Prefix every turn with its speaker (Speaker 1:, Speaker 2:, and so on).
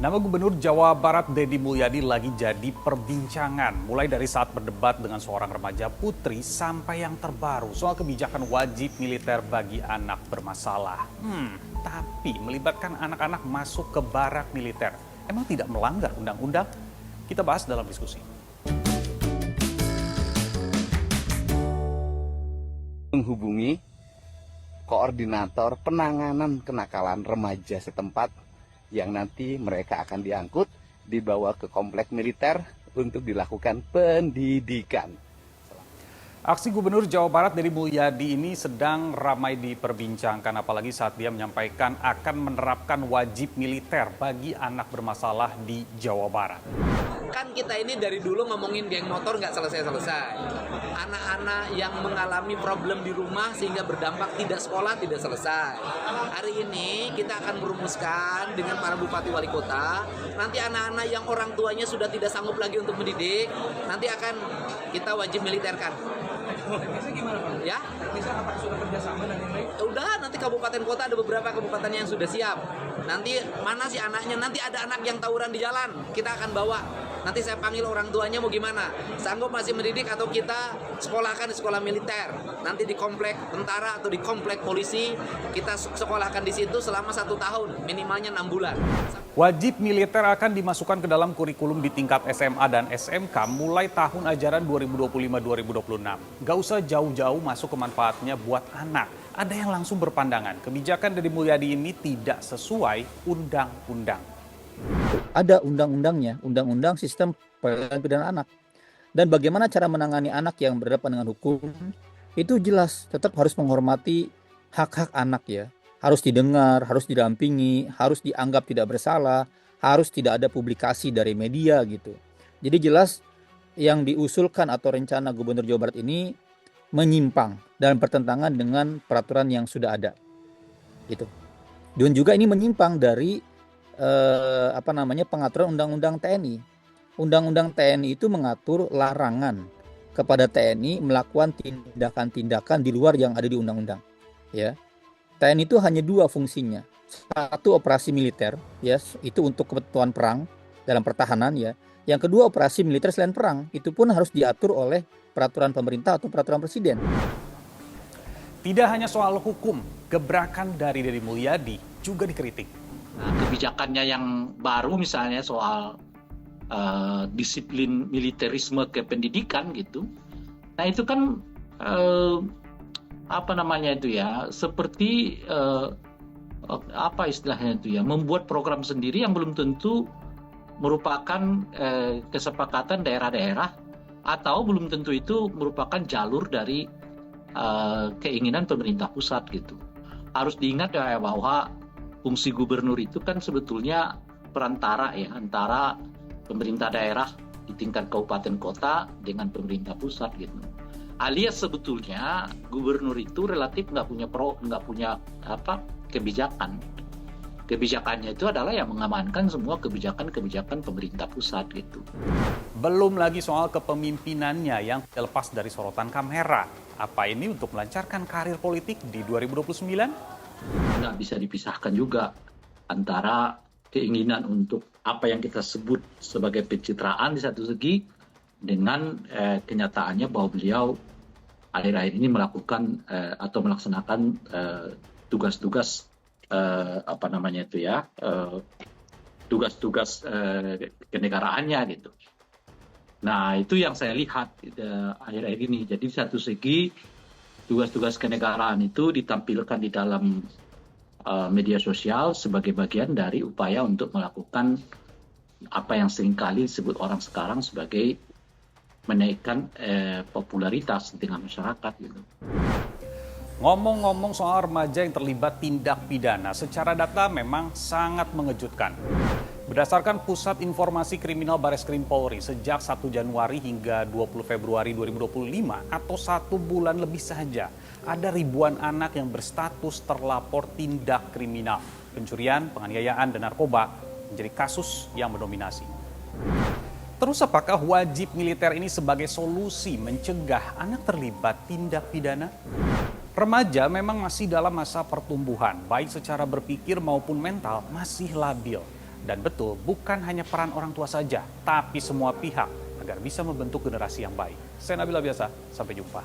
Speaker 1: Nama Gubernur Jawa Barat Deddy Mulyadi lagi jadi perbincangan. Mulai dari saat berdebat dengan seorang remaja putri sampai yang terbaru soal kebijakan wajib militer bagi anak bermasalah. Tapi melibatkan anak-anak masuk ke barak militer, emang tidak melanggar undang-undang? Kita bahas dalam diskusi.
Speaker 2: Menghubungi koordinator penanganan kenakalan remaja setempat yang nanti mereka akan diangkut, dibawa ke komplek militer untuk dilakukan pendidikan.
Speaker 1: Aksi Gubernur Jawa Barat Deddy Mulyadi ini sedang ramai diperbincangkan, apalagi saat dia menyampaikan akan menerapkan wajib militer bagi anak bermasalah di Jawa Barat.
Speaker 3: Kan kita ini dari dulu ngomongin geng motor nggak selesai-selesai. Anak-anak yang mengalami problem di rumah sehingga berdampak tidak sekolah tidak selesai. Hari ini kita akan merumuskan dengan para bupati wali kota. Nanti anak-anak yang orang tuanya sudah tidak sanggup lagi untuk mendidik, nanti akan kita wajib militerkan.
Speaker 4: Teknisnya gimana Pak?
Speaker 3: Ya?
Speaker 4: Teknisnya apakah sudah kerjasama dan lain-lain?
Speaker 3: Udah, nanti kabupaten kota ada beberapa kabupaten yang sudah siap. Nanti mana sih anaknya? Nanti ada anak yang tawuran di jalan, kita akan bawa. Nanti saya panggil orang tuanya mau gimana? Sanggup masih mendidik atau kita sekolahkan di sekolah militer? Nanti di komplek tentara atau di komplek polisi, kita sekolahkan di situ selama 1 tahun, minimalnya 6 bulan.
Speaker 1: Wajib militer akan dimasukkan ke dalam kurikulum di tingkat SMA dan SMK mulai tahun ajaran 2025-2026. Gak usah jauh-jauh masuk ke manfaatnya buat anak. Ada yang langsung berpandangan, kebijakan Deddy Mulyadi ini tidak sesuai undang-undang.
Speaker 5: Ada undang-undangnya, undang-undang sistem peradilan pidana anak. Dan bagaimana cara menangani anak yang berhadapan dengan hukum, itu jelas tetap harus menghormati hak-hak anak ya. Harus didengar, harus didampingi, harus dianggap tidak bersalah, harus tidak ada publikasi dari media gitu. Jadi jelas yang diusulkan atau rencana Gubernur Jawa Barat ini menyimpang dan bertentangan dengan peraturan yang sudah ada. Gitu. Dan juga ini menyimpang dari pengaturan Undang-Undang TNI. Undang-Undang TNI itu mengatur larangan kepada TNI melakukan tindakan-tindakan di luar yang ada di undang-undang. Ya. TNI itu hanya 2 fungsinya. Satu operasi militer, ya, itu untuk kebutuhan perang dalam pertahanan ya. Yang kedua operasi militer selain perang, itu pun harus diatur oleh peraturan pemerintah atau peraturan presiden.
Speaker 1: Tidak hanya soal hukum, gebrakan dari Deddy Mulyadi juga dikritik.
Speaker 6: Nah, kebijakannya yang baru misalnya soal disiplin militerisme ke pendidikan gitu. Nah itu kan seperti istilahnya itu ya, membuat program sendiri yang belum tentu merupakan kesepakatan daerah-daerah atau belum tentu itu merupakan jalur dari keinginan pemerintah pusat gitu. Harus diingat ya bahwa fungsi gubernur itu kan sebetulnya perantara ya antara pemerintah daerah di tingkat kabupaten kota dengan pemerintah pusat gitu. Alias sebetulnya gubernur itu relatif nggak punya kebijakan. Kebijakannya itu adalah yang mengamankan semua kebijakan-kebijakan pemerintah pusat gitu.
Speaker 1: Belum lagi soal kepemimpinannya yang lepas dari sorotan kamera. Apa ini untuk melancarkan karir politik di 2029?
Speaker 6: Nggak bisa dipisahkan juga antara keinginan untuk apa yang kita sebut sebagai pencitraan di satu segi dengan kenyataannya bahwa beliau akhir-akhir ini melakukan atau melaksanakan tugas-tugas tugas-tugas kenegaraannya gitu. Nah itu yang saya lihat akhir-akhir ini. Jadi di satu segi tugas-tugas kenegaraan itu ditampilkan di dalam media sosial sebagai bagian dari upaya untuk melakukan apa yang seringkali disebut orang sekarang sebagai menaikkan popularitas dengan masyarakat gitu.
Speaker 1: Ngomong-ngomong soal remaja yang terlibat tindak pidana, secara data memang sangat mengejutkan. Berdasarkan Pusat Informasi Kriminal Bareskrim Polri, sejak 1 Januari hingga 20 Februari 2025 atau 1 bulan lebih saja, ada ribuan anak yang berstatus terlapor tindak kriminal. Pencurian, penganiayaan, dan narkoba menjadi kasus yang mendominasi. Terus apakah wajib militer ini sebagai solusi mencegah anak terlibat tindak pidana? Remaja memang masih dalam masa pertumbuhan, baik secara berpikir maupun mental masih labil. Dan betul, bukan hanya peran orang tua saja, tapi semua pihak agar bisa membentuk generasi yang baik. Saya Nabila Biasa, sampai jumpa.